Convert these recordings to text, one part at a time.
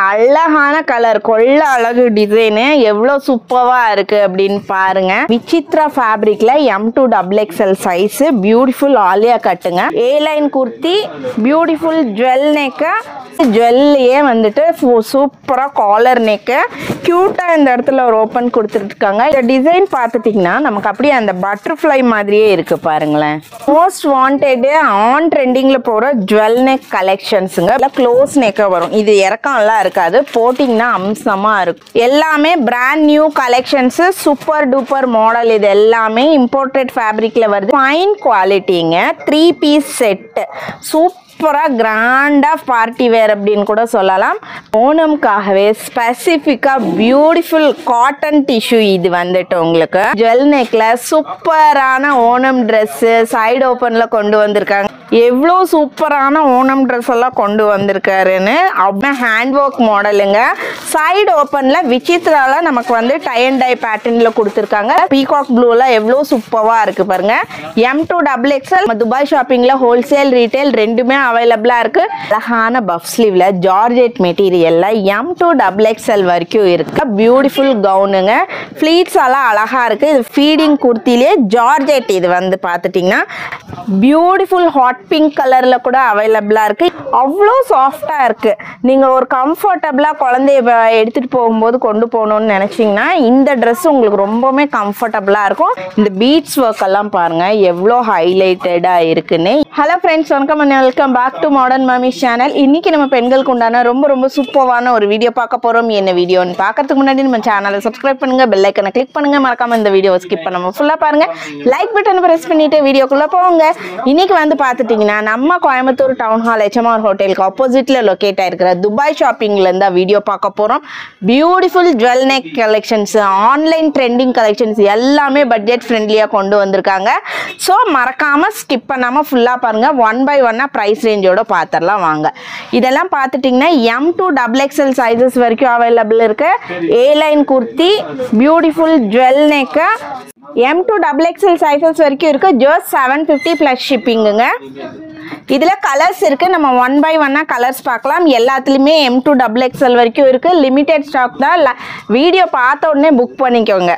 அழகான கலர், கொள்ள அழகு டிசைனு, எவ்வளோ சூப்பராக இருக்குது அப்படின்னு பாருங்க. விசித்ரா ஃபேப்ரிக்ல M2 XXL size, beautiful Alia கட்டுங்க. A line kurti, beautiful jewel neck, ஜுவல்லையே வந்துட்டு சூப்பராக காலர் நெக்கு, க்யூட்டாக இந்த இடத்துல ஒரு ஓப்பன் கொடுத்துருக்காங்க. இந்த டிசைன் பார்த்துட்டிங்கன்னா நமக்கு அப்படியே அந்த பட்டர்ஃப்ளை மாதிரியே இருக்குது பாருங்களேன். மோஸ்ட் வாண்டடு ஆன் ட்ரெண்டிங்கில் போகிற ஜுவல் நெக் கலெக்ஷன்ஸுங்க. இல்லை க்ளோஸ் நெக்காக வரும். இது இறக்கம்லாம் இருக்காது, போட்டிங்கன்னா அம்சமாக இருக்கும். எல்லாமே brand new collections, super duper model. இது எல்லாமே இம்போர்ட்டட் ஃபேப்ரிக்கில் வருது. ஃபைன் குவாலிட்டிங்க. 3 பீஸ் செட்டு, சூப்பராக கிராண்டாக பார்ட்டி வேர் அப்படின்னு கூட சொல்லலாம். ஓணம்காகவே ஸ்பெசிஃபிக்காக பியூட்டிஃபுல் காட்டன் டிஷ்யூ இது வந்துட்டு உங்களுக்கு ஜுவல் நெக்கில் சூப்பரான ஓணம் ட்ரெஸ்ஸு சைடு ஓப்பனில் கொண்டு வந்திருக்காங்க. எவ்வளோ சூப்பரான ஓணம் ட்ரெஸ் எல்லாம் கொண்டு வந்திருக்காருன்னு. அப்படின்னா ஹேண்ட் ஒர்க் மாடலுங்க. சைடு ஓப்பனில் விசித்ராவில் நமக்கு வந்து டை அண்ட் டை பேட்டர்னில் கொடுத்துருக்காங்க. பீகாக் ப்ளூவில் எவ்வளோ சூப்பராக இருக்குது பாருங்க. M2 XXL துபாய் ஷாப்பிங்கில் ஹோல்சேல் ரீட்டைல் ரெண்டுமே அவைலபிளாக இருக்குது. அழகான பஃப் ஸ்லீவில் ஜார்ஜெட் மெட்டீரியலில் M2 XXL வரைக்கும் இருக்குது. பியூட்டிஃபுல் கவுனுங்க. ஃப்ளீட்ஸ் எல்லாம் அழகாக இருக்குது. இது ஃபீடிங் குர்த்திலே ஜார்ஜெட். இது வந்து பார்த்துட்டிங்கன்னா பியூட்டிஃபுல் ஹாட் பிங்க் கலரில் கூட அவைலபிளாக இருக்குது. அவ்வளோ சாஃப்டாக இருக்குது. நீங்கள் ஒரு கம்ஃபர்டபுளாக குழந்தைய எடுத்துகிட்டு போகும்போது கொண்டு போகணுன்னு நினச்சிங்கன்னா இந்த ட்ரெஸ் உங்களுக்கு ரொம்பவுமே கம்ஃபர்டபுளாக இருக்கும். இந்த பீட்ஸ் ஒர்க் எல்லாம் பாருங்கள் எவ்வளோ ஹைலைட்டடாக இருக்குன்னு. ஹலோ ஃப்ரெண்ட்ஸ், வணக்கம் and welcome back to modern mummies channel. இன்றைக்கி நம்ம பெண்களுக்கு உண்டான ரொம்ப சூப்பரான ஒரு வீடியோ பார்க்க போகிறோம். என்ன வீடியோன்னு பார்க்கறதுக்கு முன்னாடி நம்ம சேனலை சப்ஸ்கிரைப் பண்ணுங்கள், பெல் ஐக்கனை கிளிக் பண்ணுங்கள். மறக்காமல் இந்த வீடியோவை ஸ்கிப் பண்ணாமல் ஃபுல்லாக பாருங்கள். லைக் பட்டனை ப்ரெஸ் பண்ணிவிட்டு வீடியோக்குள்ளே போங்க. இன்னைக்கு வந்து பார்த்துட்டிங்கன்னா நம்ம கோயம்புத்தூர் டவுன் ஹால் HMR ஹோட்டலுக்கு ஆப்போசிட்டில் லொக்கேட் ஆகிருக்கிற துபாய் ஷாப்பிங்லேருந்து வீடியோ பார்க்க போகிறோம். Beautiful jewel neck collections, online trending collections எல்லாமே பட்ஜெட் ஃப்ரெண்ட்லியாக கொண்டு வந்திருக்காங்க. ஸோ மறக்காமல் ஸ்கிப் பண்ணாமல் ஃபுல்லாக பாருங்கள். 1 by 1 ப்ரைஸ் ரேஞ்சோட பார்த்துடலாம் வாங்க. இதெல்லாம் பார்த்துட்டிங்கன்னா M2 XXL சைஸஸ் வரைக்கும் அவைலபிள் இருக்குது. A line kurti, beautiful jewel neck, M2 XXL sizes வரைக்கும் இருக்குது. ஜஸ்ட் 750 ப்ளஸ் ஷிப்பிங்குங்க. இதில் கலர்ஸ் இருக்குது. நம்ம 1 by 1 கலர்ஸ் பார்க்கலாம். எல்லாத்துலேயுமே M2 XXL வரைக்கும் இருக்குது. லிமிடெட் ஸ்டாக் தான். வீடியோ பார்த்த உடனே புக் பண்ணிக்கோங்க.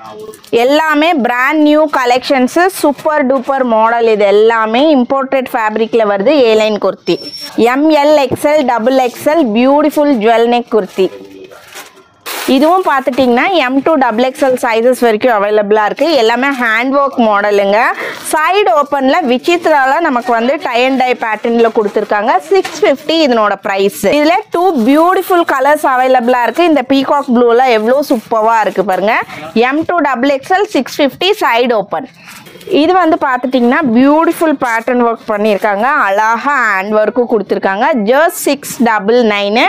எல்லாமே brand new collections, super duper model. இது எல்லாமே இம்போர்ட்டட் ஃபேப்ரிக்கில் வருது. A line kurti, ML XL XXL beautiful jewel neck kurti. இதுவும் பார்த்துட்டிங்கன்னா M2 XXL சைஸஸ் வரைக்கும் அவைலபிளாக இருக்குது. எல்லாமே ஹேண்ட் ஒர்க் மாடலுங்க. சைடு ஓப்பனில் விசித்ராவில் நமக்கு வந்து டை அண்ட் டை பேட்டர்னில் கொடுத்துருக்காங்க. 650 இதனோட ப்ரைஸ். இதில் 2 பியூட்டிஃபுல் கலர்ஸ் அவைலபிளாக இருக்குது. இந்த பீகாக் ப்ளூவில் எவ்வளோ சூப்பராக இருக்குது பாருங்கள். M2 XXL 650 side open. இது வந்து பார்த்துட்டிங்கன்னா பியூட்டிஃபுல் பேட்டர்ன் ஒர்க் பண்ணியிருக்காங்க. அழகாக ஹேண்ட் ஒர்க்கும் கொடுத்துருக்காங்க. Just 699.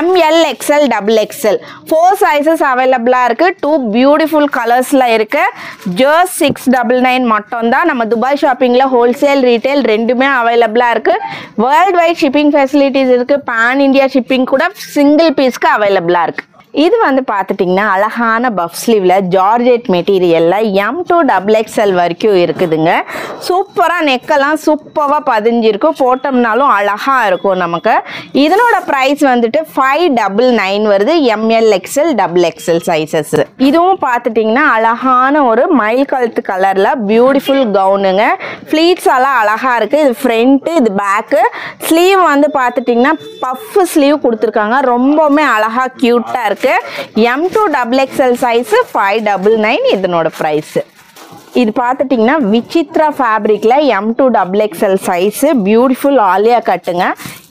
ML XL XXL 4 sizes அவைலபிளாக இருக்குது. 2 பியூட்டிஃபுல் கலர்ஸில் இருக்குது. ஜஸ்ட் 699 மட்டும்தான். நம்ம துபாய் ஷாப்பிங்கில் ஹோல்சேல் ரீட்டைல் ரெண்டுமே அவைலபிளாக இருக்குது. வேர்ல்டு வைட் ஷிப்பிங் ஃபெசிலிட்டிஸ் இருக்குது. பேன் இண்டியா ஷிப்பிங் கூட சிங்கிள் பீஸ்க்கு அவைலபிளாக இருக்குது. இது வந்து பார்த்துட்டிங்கன்னா அழகான பஃப் ஸ்லீவில் ஜார்ஜெட் மெட்டீரியலில் M2 XXL வரைக்கும் இருக்குதுங்க. சூப்பராக நெக்கெல்லாம் சூப்பராக பதிஞ்சிருக்கும். போட்டோம்னாலும் அழகாக இருக்கும் நமக்கு. இதனோட ப்ரைஸ் வந்துட்டு 599 வருது. ML XL XXL sizes. இதுவும் பார்த்துட்டிங்கன்னா அழகான ஒரு மயில் கழுத்து கலரில் பியூட்டிஃபுல் கவுனுங்க. ஃப்ளீட்ஸ் எல்லாம் அழகாக இருக்குது. இது ஃப்ரண்ட்டு, இது பேக்கு. ஸ்லீவ் வந்து பார்த்துட்டிங்கன்னா பஃப் ஸ்லீவ் கொடுத்துருக்காங்க. ரொம்பவுமே அழகாக க்யூட்டாக இருக்குது. M2 XXL சைஸ் 599 இதனோட பிரைஸ். இது பார்த்துட்டிங்கன்னா விசித்ரா ஃபேப்ரிக்கில் M2 XXL size, beautiful Alia கட்டுங்க.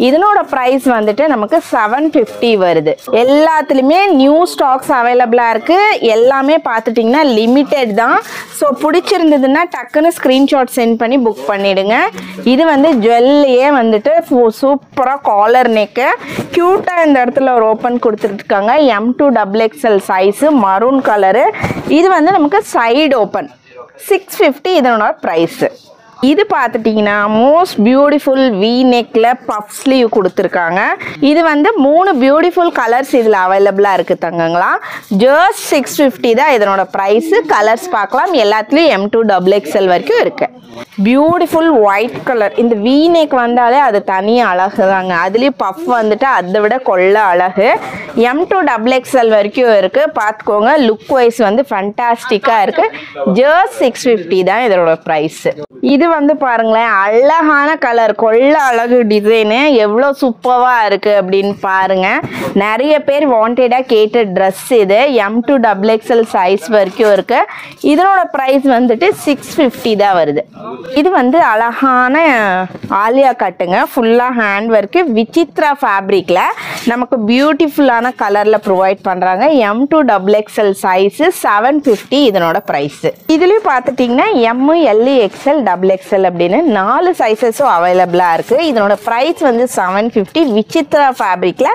இதனோட ப்ரைஸ் வந்துட்டு நமக்கு 750 வருது. எல்லாத்துலேயுமே நியூ ஸ்டாக்ஸ் அவைலபிளாக இருக்குது. எல்லாமே பார்த்துட்டிங்கன்னா லிமிட்டெட் தான். ஸோ பிடிச்சிருந்ததுன்னா டக்குன்னு ஸ்க்ரீன்ஷாட் சென்ட் பண்ணி புக் பண்ணிவிடுங்க. இது வந்து ஜுவல்லையே வந்துட்டு சூப்பராக காலர் நெக்கு, க்யூட்டாக இந்த இடத்துல ஒரு ஓப்பன் கொடுத்துட்ருக்காங்க. M2 XXL size, maroon colour. இது வந்து நமக்கு சைடு ஓப்பன். 650 இதனோட ப்ரைஸு. இது பார்த்துட்டிங்கன்னா மோஸ்ட் பியூட்டிஃபுல் வி நெக்கில் பஃப் ஸ்லீவ் கொடுத்துருக்காங்க. இது வந்து 3 பியூட்டிஃபுல் கலர்ஸ் இதில் அவைலபிளாக இருக்குது தங்கங்களா. ஜஸ்ட் 650 தான் இதனோட ப்ரைஸு. கலர்ஸ் பார்க்கலாம், எல்லாத்துலேயும் M2 XXL வரைக்கும் இருக்குது. Beautiful white colour. இந்த வி நெக் வந்தாலே அது தனி அழகு தாங்க. அதுலேயும் பஃப் வந்துட்டு அதை விட கொள்ள அழகு. M2 XXL வரைக்கும் இருக்குது. பார்த்துக்கோங்க, லுக் வைஸ் வந்து ஃபண்டாஸ்டிக்காக இருக்குது. ஜஸ்ட் 650 தான் இதனோட ப்ரைஸு. இது வந்து பாருங்களேன், அழகான கலர், கொள்ள அழகு டிசைனு, எவ்வளோ சூப்பராக இருக்குது அப்படின்னு பாருங்கள். நிறைய பேர் வாண்டடாக கேட்ட ட்ரெஸ் இது. M2 XXL சைஸ் வரைக்கும் இருக்குது. இதனோட ப்ரைஸ் வந்துட்டு 650 தான் வருது. இது வந்து அழகான ஆலியா கட்டுங்க, ஃபுல்லாக ஹேண்ட் ஒர்க்கு, விசித்ரா ஃபேப்ரிக்கில் நமக்கு பியூட்டிஃபுல்லான கலரில் ப்ரொவைட் பண்ணுறாங்க. M2 XXL சைஸு 750 இதனோட ப்ரைஸு. இதுலேயும் பார்த்துட்டிங்கன்னா M, L, XL, XXL அப்படின்னு 4 சைஸஸும் அவைலபிளாக இருக்குது. இதனோட ப்ரைஸ் வந்து 750. விசித்ரா ஃபேப்ரிக்கில்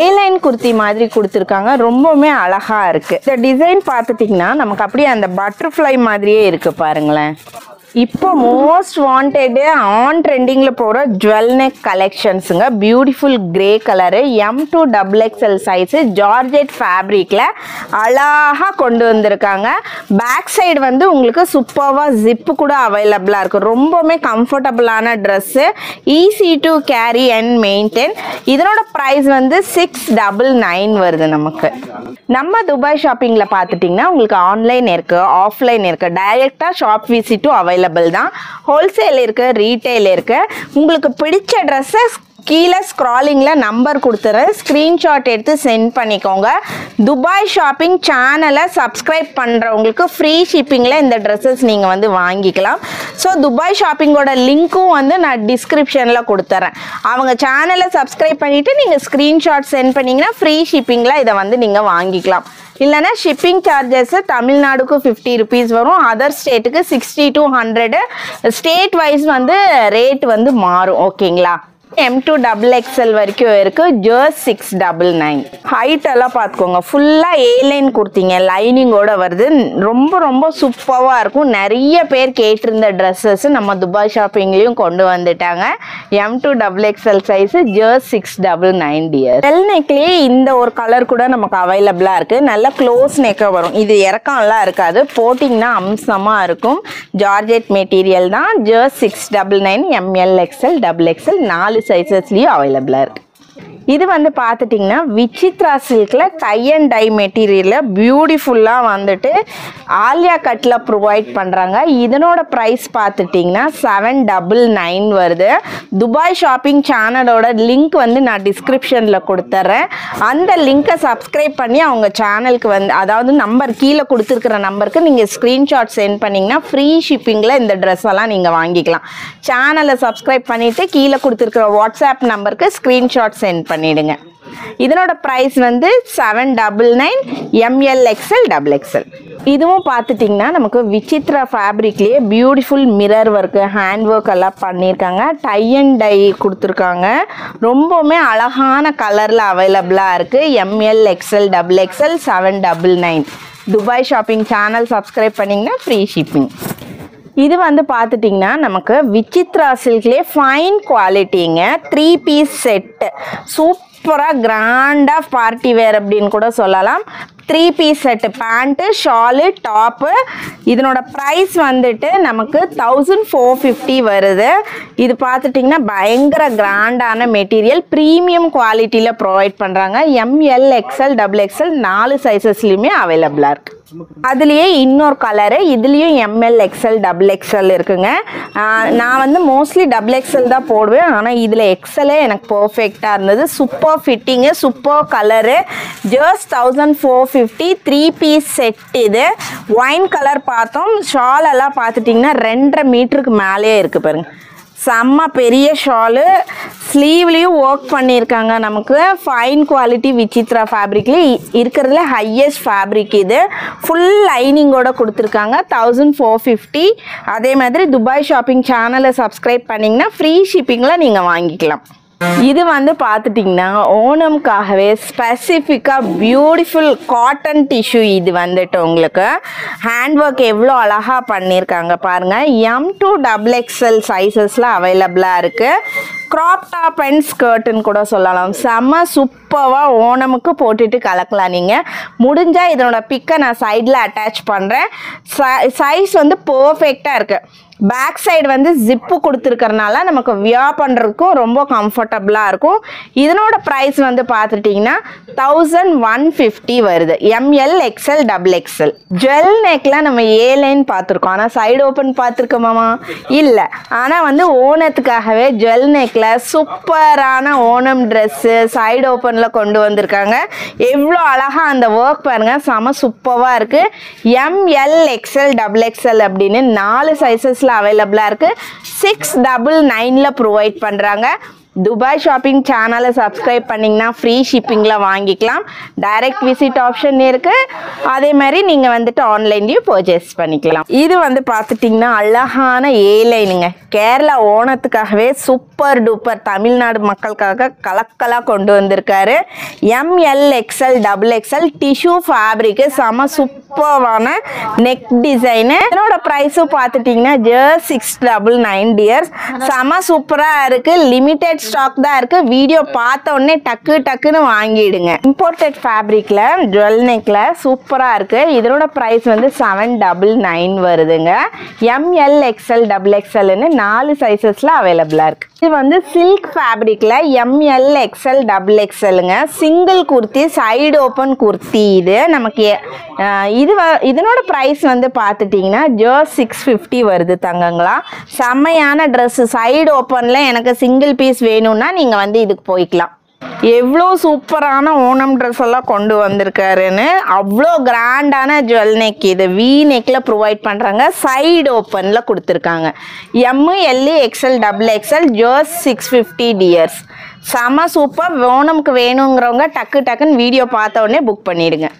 ஏலைன் குர்த்தி மாதிரி கொடுத்துருக்காங்க. ரொம்பவுமே அழகாக இருக்குது. இந்த டிசைன் பார்த்துட்டிங்கன்னா நமக்கு அப்படியே அந்த பட்டர்ஃப்ளை மாதிரியே இருக்குது பாருங்களேன். இப்போ மோஸ்ட் வாண்டடு ஆன் ட்ரெண்டிங்கில் போகிற ஜுவல் நெக் கலெக்ஷன்ஸுங்க. Beautiful grey colour, M2 XXL size, georgette ஃபேப்ரிக்கில் அழகாக கொண்டு வந்திருக்காங்க. பேக் சைடு வந்து உங்களுக்கு சூப்பராக ஜிப்பு கூட அவைலபிளாக இருக்குது. ரொம்பவுமே கம்ஃபர்டபுளான dress, easy to carry and maintain. இதனோட ப்ரைஸ் வந்து 699 வருது நமக்கு. நம்ம துபாய் ஷாப்பிங்கில் பார்த்துட்டிங்கன்னா உங்களுக்கு ஆன்லைன் இருக்குது, ஆஃப்லைன் இருக்குது. டைரெக்டாக ஷாப் விசிட்டும் அவைலபிள் தான். ஹோல்சேல் இருக்கு, ரீட்டைல் இருக்கு. உங்களுக்கு பிடிச்ச ட்ரெஸ்ஸஸ் கீழே ஸ்க்ராலிங்கில் நம்பர் கொடுத்துறேன், ஸ்க்ரீன்ஷாட் எடுத்து சென்ட் பண்ணிக்கோங்க. துபாய் ஷாப்பிங் சேனலை சப்ஸ்கிரைப் பண்ணுறவங்களுக்கு ஃப்ரீ ஷிப்பிங்கில் இந்த ட்ரெஸ்ஸஸ் நீங்கள் வந்து வாங்கிக்கலாம். ஸோ துபாய் ஷாப்பிங்கோட லிங்க்கும் வந்து நான் டிஸ்கிரிப்ஷனில் கொடுத்துறேன். அவங்க சேனலை சப்ஸ்கிரைப் பண்ணிவிட்டு நீங்கள் ஸ்க்ரீன்ஷாட் சென்ட் பண்ணிங்கன்னா ஃப்ரீ ஷிப்பிங்கில் இதை வந்து நீங்கள் வாங்கிக்கலாம். இல்லைனா ஷிப்பிங் சார்ஜஸ் தமிழ்நாடுக்கு 50 rupees வரும், அதர் ஸ்டேட்டுக்கு 60 to 100. ஸ்டேட் வைஸ் வந்து ரேட் வந்து மாறும். ஓகேங்களா. M2 XXL வரைக்கும் இருக்குது. ஜஸ்ட் 699. ஹைட் எல்லாம் பார்த்துக்கோங்க, ஃபுல்லாக ஏலைன் கொடுத்தீங்க, லைனிங்கோட வருது. ரொம்ப ரொம்ப சூப்பராக இருக்கும். நிறைய பேர் கேட்டிருந்த ட்ரெஸ்ஸஸ் நம்ம துபாய் ஷாப்பிங்லேயும் கொண்டு வந்துட்டாங்க. M2 XXL size just 699 dear. Well நெக்லேயே இந்த ஒரு கலர் கூட நமக்கு அவைலபிளாக இருக்குது. நல்ல க்ளோஸ் நெக்காக வரும். இது இறக்கம்லாம் இருக்காது, போட்டிங்கன்னா அம்சமாக இருக்கும். ஜார்ஜெட் மெட்டீரியல் தான். ஜஸ்ட் 699. ML, XL, XXL 4 சைஸஸ்லேயும் அவைலபிளாக இருக்குது. இது வந்து பார்த்துட்டிங்கன்னா விசித்ரா சில்கில் டை அண்ட் டை மெட்டீரியலில் பியூட்டிஃபுல்லாக வந்துட்டு ஆலியா கட்டில் ப்ரொவைட் பண்ணுறாங்க. இதனோட ப்ரைஸ் பார்த்துட்டிங்கன்னா 799 வருது. துபாய் ஷாப்பிங் சேனலோட லிங்க் வந்து நான் டிஸ்கிரிப்ஷனில் கொடுத்துட்றேன். அந்த லிங்க்கை சப்ஸ்கிரைப் பண்ணி அவங்க சேனலுக்கு வந்து, அதாவது நம்பர் கீழே கொடுத்துருக்குற நம்பருக்கு நீங்கள் ஸ்க்ரீன்ஷாட் சென்ட் பண்ணிங்கன்னா ஃப்ரீ ஷிப்பிங்கில் இந்த ட்ரெஸ் எல்லாம் நீங்கள் வாங்கிக்கலாம். சேனலை சப்ஸ்கிரைப் பண்ணிவிட்டு கீழே கொடுத்துருக்குற வாட்ஸ்அப் நம்பருக்கு ஸ்க்ரீன்ஷாட் சென்ட் பண்ணிடுங்க. இதனோட ப்ரைஸ் வந்து 799. ML, XL, XXL. இதுவும் பார்த்துட்டிங்கன்னா நமக்கு விசித்ரா ஃபேப்ரிக்லேயே beautiful mirror work, hand work எல்லாம் பண்ணியிருக்காங்க. டை அண்ட் டை கொடுத்துருக்காங்க. ரொம்பவுமே அழகான கலரில் அவைலபிளாக இருக்குது. ML, XL, XXL 799. Dubai shopping channel subscribe பண்ணிங்கன்னா ஃப்ரீ ஷிப்பிங். இது வந்து பார்த்துட்டிங்கன்னா நமக்கு விசித்ரா சில்க்லேயே ஃபைன் குவாலிட்டிங்க. 3 பீஸ் செட்டு, சூப்பராக கிராண்டாக பார்ட்டி வேர் அப்படின்னு கூட சொல்லலாம். 3 piece set, pant, shawl, top. இதனோட ப்ரைஸ் வந்துட்டு நமக்கு 1450 வருது. இது பார்த்துட்டிங்கன்னா பயங்கர கிராண்டான மெட்டீரியல், ப்ரீமியம் குவாலிட்டியில் ப்ரொவைட் பண்ணுறாங்க. ML, XL, XXL 4 சைஸஸ்லையுமே அவைலபிளாக இருக்குது. அதுலேயே இன்னொரு கலரு, இதுலேயும் ML, XL, XXL இருக்குங்க. நான் வந்து மோஸ்ட்லி XXL தான் போடுவேன், ஆனால் இதில் XLே எனக்கு பர்ஃபெக்டாக இருந்தது. Super fitting, super colour. Just 1450. 3 piece set. இது ஒயின் கலர் பார்த்தோம். ஷால் எல்லாம் பார்த்துட்டிங்கன்னா 2.5 மீட்டருக்கு மேலேயே இருக்குது பாருங்க. செம்ம பெரிய ஷாலு, ஸ்லீவ்லேயும் ஒர்க் பண்ணியிருக்காங்க. நமக்கு ஃபைன் குவாலிட்டி விசித்ரா ஃபேப்ரிக்லேயே இருக்கிறதுல ஹையஸ்ட் ஃபேப்ரிக். இது ஃபுல் லைனிங்கோட கொடுத்துருக்காங்க. 1450. அதே மாதிரி துபாய் ஷாப்பிங் சேனலை சப்ஸ்கிரைப் பண்ணிங்கன்னா ஃப்ரீ ஷிப்பிங்கில் நீங்கள் வாங்கிக்கலாம். இது வந்து பார்த்துட்டிங்கன்னா ஓணம்காகவே ஸ்பெசிஃபிக்காக பியூட்டிஃபுல் காட்டன் டிஷ்யூ. இது வந்துட்டு உங்களுக்கு ஹேண்ட் ஒர்க் எவ்வளோ அழகாக பண்ணியிருக்காங்க பாருங்கள். M2XXL சைஸஸில் அவைலபிளாக இருக்குது. க்ராப் டாப் அண்ட் ஸ்கர்ட்டுன்னு கூட சொல்லலாம். செம்ம சூப்பராக ஓணமுக்கு போட்டுட்டு கலக்கலாம். நீங்கள் முடிஞ்சால் இதனோட பிக்கை நான் சைடில் அட்டாச் பண்ணுறேன். சைஸ் வந்து பர்ஃபெக்டாக இருக்குது. பேக் சைடு வந்து ஜிப்பு கொடுத்துருக்கறனால நமக்கு வியர் பண்ணுறதுக்கும் ரொம்ப கம்ஃபர்டபுளாக இருக்கும். இதனோட ப்ரைஸ் வந்து பார்த்துட்டிங்கன்னா 1150 வருது. ML XL XXL. ஜுவல் நெக்கில் நம்ம ஏ லைன் பார்த்துருக்கோம், ஆனால் சைடு ஓப்பன் பார்த்துருக்கோமாமா இல்லை. ஆனால் வந்து ஓணத்துக்காகவே ஜுவல் நெக்கில் சூப்பரான ஓணம் ட்ரெஸ்ஸு சைடு ஓப்பனில் கொண்டு வந்திருக்காங்க. எவ்வளோ அழகாக அந்த ஒர்க் பாருங்கள், செம சூப்பராக இருக்குது. ML XL XXL அப்படின்னு 4 சைஸஸில் அவைலபிளாக இருக்குது. 699 ப்ரொவைட் பண்ணுறாங்க. துபாய் ஷாப்பிங் சேனலை சப்ஸ்கிரைப் பண்ணிங்கன்னா ஃப்ரீ ஷிப்பிங்கில் வாங்கிக்கலாம். டைரக்ட் விசிட் ஆப்ஷன் இருக்குது. அதே மாதிரி நீங்கள் வந்துட்டு ஆன்லைன்லேயும் பர்ச்சேஸ் பண்ணிக்கலாம். இது வந்து பார்த்துட்டிங்கன்னா அழகான ஏலைனுங்க. கேரளா ஓணத்துக்காகவே சூப்பர் டூப்பர் தமிழ்நாடு மக்களுக்காக கலக்கலாக கொண்டு வந்திருக்காரு. ML XL XXL tissue fabric செம சூப்பரான நெக் டிசைனு. இதனோட ப்ரைஸும் பார்த்துட்டிங்கன்னா ஜஸ்ட் 699 டியர்ஸ். செம சூப்பராக இருக்குது. லிமிடெட் ஸ்டாக் தான் இருக்கு. வீடியோ பார்த்த உடனே டக்குன்னு வாங்கிடுங்க. இம்போர்ட்டட் ஃபேப்ரிக்ல ஜுவல் நெக்ல சூப்பரா இருக்கு. இதனோட பிரைஸ் வந்து 799 வருதுங்க. ML XL XXLன்னு 4 சைஸஸ்ல அவைலபிளா இருக்கு. இது வந்து சில்க் ஃபேப்ரிக்ல ML XL XXLங்க. Single kurti side open kurti. இது நமக்கு இதனோட பிரைஸ் வந்து பார்த்துட்டிங்கன்னா ஜஸ்ட் 650 வருது தங்கங்களா. செம்மையான ட்ரெஸ். சைடு ஓப்பன்ல எனக்கு சிங்கிள் பீஸ் வேணும்னா நீங்கள் வந்து இதுக்கு போய்க்கலாம். எவ்வளோ சூப்பரான ஓணம் ட்ரெஸ் எல்லாம் கொண்டு வந்திருக்காருன்னு. அவ்வளோ கிராண்டான ஜுவல் நெக். இது வி நெக்கில் ப்ரொவைட் பண்ணுறாங்க. சைடு ஓப்பனில் கொடுத்துருக்காங்க. ML XL XXL just 650 dears. செம சூப்பர். ஓணம்க்கு வேணுங்கிறவங்க டக்குன்னு வீடியோ பார்த்த உடனே புக் பண்ணிடுங்க.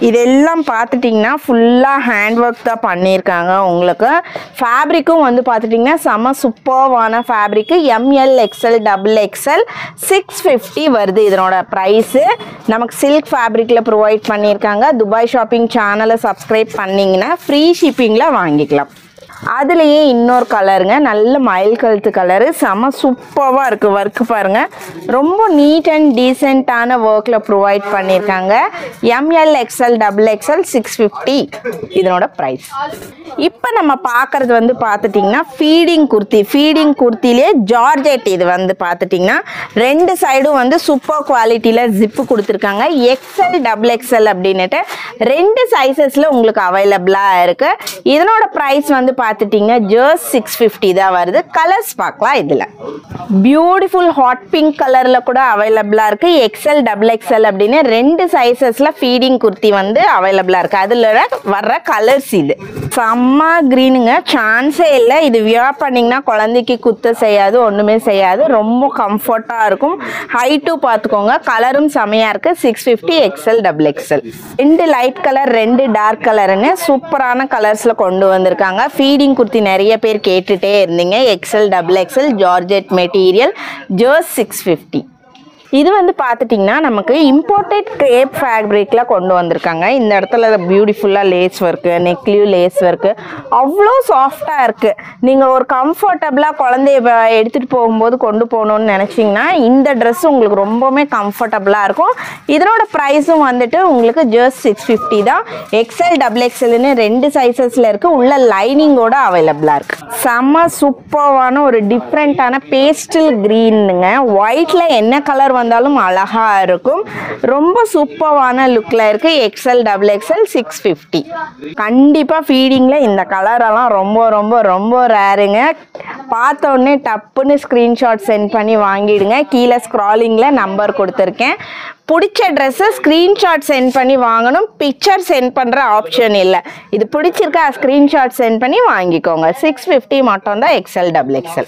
இதெல்லாம் பார்த்துட்டிங்கன்னா ஃபுல்லாக ஹேண்ட் ஒர்க் தான் பண்ணியிருக்காங்க. உங்களுக்கு ஃபேப்ரிக்கும் வந்து பார்த்துட்டிங்கன்னா செம சூப்பர்வான ஃபேப்ரிக்கு. ML XL XXL 650 வருது இதனோட ப்ரைஸு. நமக்கு சில்க் ஃபேப்ரிக்கில் ப்ரொவைட் பண்ணியிருக்காங்க. துபாய் ஷாப்பிங் சேனலை சப்ஸ்கிரைப் பண்ணிங்கன்னா ஃப்ரீ ஷிப்பிங்கில் வாங்கிக்கலாம். அதுலேயே இன்னொரு கலருங்க, நல்ல மயில் கழுத்து கலரு. செம சூப்பராக இருக்குது. ஒர்க்கு பாருங்கள், ரொம்ப நீட் அண்ட் டீசெண்டான ஒர்க்கில் ப்ரொவைட் பண்ணியிருக்காங்க. ML XL XXL 650 இதனோட ப்ரைஸ். இப்போ நம்ம பார்க்குறது வந்து பார்த்துட்டிங்கன்னா ஃபீடிங் குர்த்தி. ஃபீடிங் குர்த்திலே ஜார்ஜெட். இது வந்து பார்த்துட்டிங்கன்னா 2 சைடும் வந்து சூப்பர் குவாலிட்டியில் ஜிப்பு கொடுத்துருக்காங்க. XL XXL அப்படின்னுட்டு 2 சைஸஸில் உங்களுக்கு அவைலபிளாக இருக்குது. இதனோட ப்ரைஸ் வந்து பார்த்துட்டிங்கன்னா ஜஸ்ட் 650 தான் வருது. கலர்ஸ் பார்க்கலாம். இதில் பியூட்டிஃபுல் ஹாட் பிங்க் கலரில் கூட அவைலபிளாக இருக்குது. XL XXL அப்படின்னு 2 சைஸஸில் ஃபீடிங் குர்த்தி வந்து அவைலபிளாக இருக்குது. அதில் வர்ற கலர்ஸ் இது செம்ம க்ரீனுங்க. சான்ஸே இல்லை. இது வியர் பண்ணிங்கன்னா குழந்தைக்கு குத்த செய்யாது, ஒன்றுமே செய்யாது. ரொம்ப கம்ஃபர்ட்டாக இருக்கும். ஹைட்டும் பார்த்துக்கோங்க. கலரும் செம்மையாக இருக்குது. 650 XL XXL. 2 light colour 2 dark கலருன்னு சூப்பரான கலர்ஸில் கொண்டு வந்திருக்காங்க. ஃபீடிங் குர்த்தி நிறைய பேர் கேட்டுகிட்டே இருந்தீங்க. XL XXL georgette material just 650. இது வந்து பார்த்துட்டிங்கன்னா நமக்கு இம்போர்ட்டட் கிரேப் ஃபேப்ரிக்கில் கொண்டு வந்திருக்காங்க. இந்த இடத்துல பியூட்டிஃபுல்லாக லேஸ் ஒர்க்கு, நெக்லியும் லேஸ் ஒர்க்கு அவ்வளோ சாஃப்டாக இருக்குது. நீங்கள் ஒரு கம்ஃபர்டபுளாக குழந்தைய எடுத்துகிட்டு போகும்போது கொண்டு போகணுன்னு நினச்சிங்கன்னா இந்த ட்ரெஸ் உங்களுக்கு ரொம்பவுமே கம்ஃபர்டபுளாக இருக்கும். இதனோட ப்ரைஸும் வந்துட்டு உங்களுக்கு ஜஸ்ட் 650 தான். XL XXLன்னு 2 சைஸஸில் இருக்குது. உள்ள லைனிங்கோட அவைலபிளாக இருக்குது. செம்ம சூப்பரான ஒரு டிஃப்ரெண்ட்டான பேஸ்டல் க்ரீனுங்க. ஒயிட்டில் என்ன கலர் வந்தாலும் அழகா இருக்கும். ரொம்ப சூப்பரான லுக்ல இருக்கு. XL XXL 650. கண்டிப்பா ஃபீடிங்ல இந்த கலர் எல்லாம் ரொம்ப ரொம்ப ரொம்ப ரேருங்க. பார்த்த உடனே டப்புன்னு ஸ்கிரீன்ஷாட் சென்ட் பண்ணி வாங்கிடுங்க. கீழே ஸ்க்ராலிங்ல நம்பர் கொடுத்துருக்கேன். பிடிச்ச ட்ரெஸ்ஸை ஸ்க்ரீன்ஷாட் சென்ட் பண்ணி வாங்கணும். பிக்சர் சென்ட் பண்ணுற ஆப்ஷன் இல்லை. இது பிடிச்சிருக்கா ஸ்க்ரீன்ஷாட் சென்ட் பண்ணி வாங்கிக்கோங்க. 650 மட்டும் தான் XL XXL.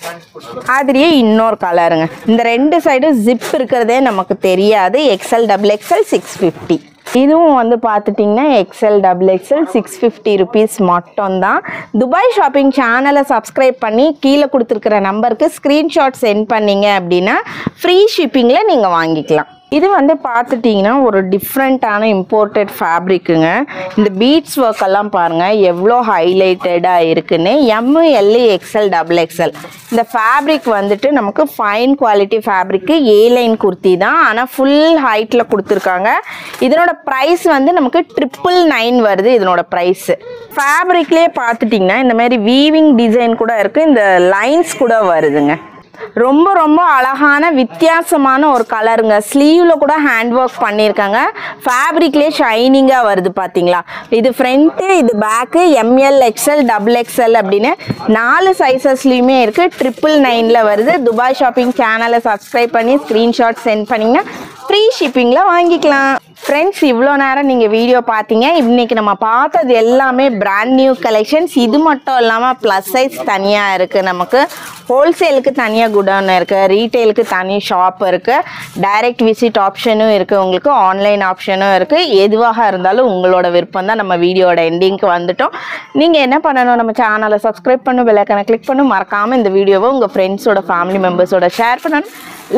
அதுலேயே இன்னொரு கலருங்க. இந்த 2 சைடும் ஜிப் இருக்கிறதே நமக்கு தெரியாது. XL XXL 650. இதுவும் வந்து பார்த்துட்டிங்கன்னா எக்ஸ்எல் டபுள் எக்ஸ்எல் 650 rupees மட்டும்தான். துபாய் ஷாப்பிங் சேனலை சப்ஸ்கிரைப் பண்ணி கீழே கொடுத்துருக்கிற நம்பருக்கு ஸ்க்ரீன்ஷாட் சென்ட் பண்ணிங்க அப்படின்னா ஃப்ரீ ஷிப்பிங்கில் நீங்கள் வாங்கிக்கலாம். இது வந்து பார்த்துட்டிங்கன்னா ஒரு டிஃப்ரெண்ட்டான இம்போர்ட்டட் ஃபேப்ரிக்குங்க. இந்த பீட்ஸ் ஒர்க் எல்லாம் பாருங்கள் எவ்வளோ ஹைலைட்டடாக இருக்குன்னு. ML XL டபுள் எக்ஸ்எல் இந்த ஃபேப்ரிக் வந்துட்டு நமக்கு ஃபைன் குவாலிட்டி ஃபேப்ரிக்கு A-லைன் குர்த்தி தான். ஆனால் ஃபுல் ஹைட்டில் கொடுத்துருக்காங்க. இதனோட ப்ரைஸ் வந்து நமக்கு 999 வருது இதனோட ப்ரைஸு. ஃபேப்ரிக்லேயே பார்த்துட்டிங்கன்னா இந்த மாதிரி வீவிங் டிசைன் கூட இருக்குது, இந்த லைன்ஸ் கூட வருதுங்க. ரொம்ப ரொம்ப அழகான வித்தியாசமான ஒரு கலருங்க. ஸ்லீவில் கூட ஹேண்ட் ஒர்க் பண்ணியிருக்காங்க. ஃபேப்ரிக்லேயே ஷைனிங்காக வருது பார்த்தீங்களா. இது ஃப்ரண்ட்டு, இது back. ML XL double XL அப்படின்னு 4 சைஸஸ்லேயுமே இருக்குது. 999 வருது. துபாய் ஷாப்பிங் சேனலை சப்ஸ்கிரைப் பண்ணி ஸ்க்ரீன்ஷாட் சென்ட் பண்ணிங்கன்னா ஃப்ரீ ஷிப்பிங்கில் வாங்கிக்கலாம். ஃப்ரெண்ட்ஸ், இவ்வளோ நேரம் நீங்கள் வீடியோ பார்த்தீங்க. இன்றைக்கி நம்ம பார்த்தது எல்லாமே பிராண்ட் நியூ கலெக்ஷன்ஸ். இது மட்டும் இல்லாமல் ப்ளஸ் சைஸ் தனியாக இருக்குது, நமக்கு ஹோல்சேலுக்கு தனியாக குடோன் இருக்குது, ரீட்டெயிலுக்கு தனி ஷாப் இருக்குது, டைரக்ட் விசிட் ஆப்ஷனும் இருக்குது, உங்களுக்கு ஆன்லைன் ஆப்ஷனும் இருக்குது. எதுவாக இருந்தாலும் உங்களோட விருப்பம் தான். நம்ம வீடியோட எண்டிங்க்கு வந்துட்டோம். நீங்கள் என்ன பண்ணணும், நம்ம சேனலை சப்ஸ்கிரைப் பண்ணணும், பெல் ஐகானை கிளிக் பண்ணணும். மறக்காமல் இந்த வீடியோவை உங்கள் ஃப்ரெண்ட்ஸோட ஃபேமிலி மெம்பர்ஸோட ஷேர் பண்ணணும்,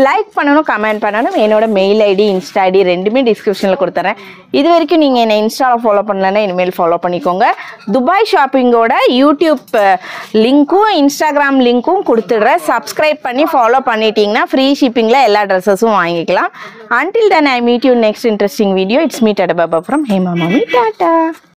லைக் பண்ணணும், கமெண்ட் பண்ணணும். என்னோட மெயில் ஐடி இன்ஸ்டா ஐடி ரெண்டுமே டிஸ்கிரிப்ஷனில் கொடுத்துறேன். இது வரைக்கும் நீங்கள் என்னை இன்ஸ்டாவில் ஃபாலோ பண்ணலன்னா இனிமேல் ஃபாலோ பண்ணிக்கோங்க. துபாய் ஷாப்பிங்கோட யூடியூப் லிங்க்கும் இன்ஸ்டாகிராம் லிங்க்கும் கொடுத்துடுறேன். சப்ஸ்கிரைப் பண்ணி ஃபாலோ பண்ணிட்டீங்கன்னா ஃப்ரீ ஷிப்பிங்கில் எல்லா ட்ரெஸ்ஸஸும் வாங்கிக்கலாம். Until then, I meet you next interesting video. It's me, Tata Baba from Hema Mami. Tata.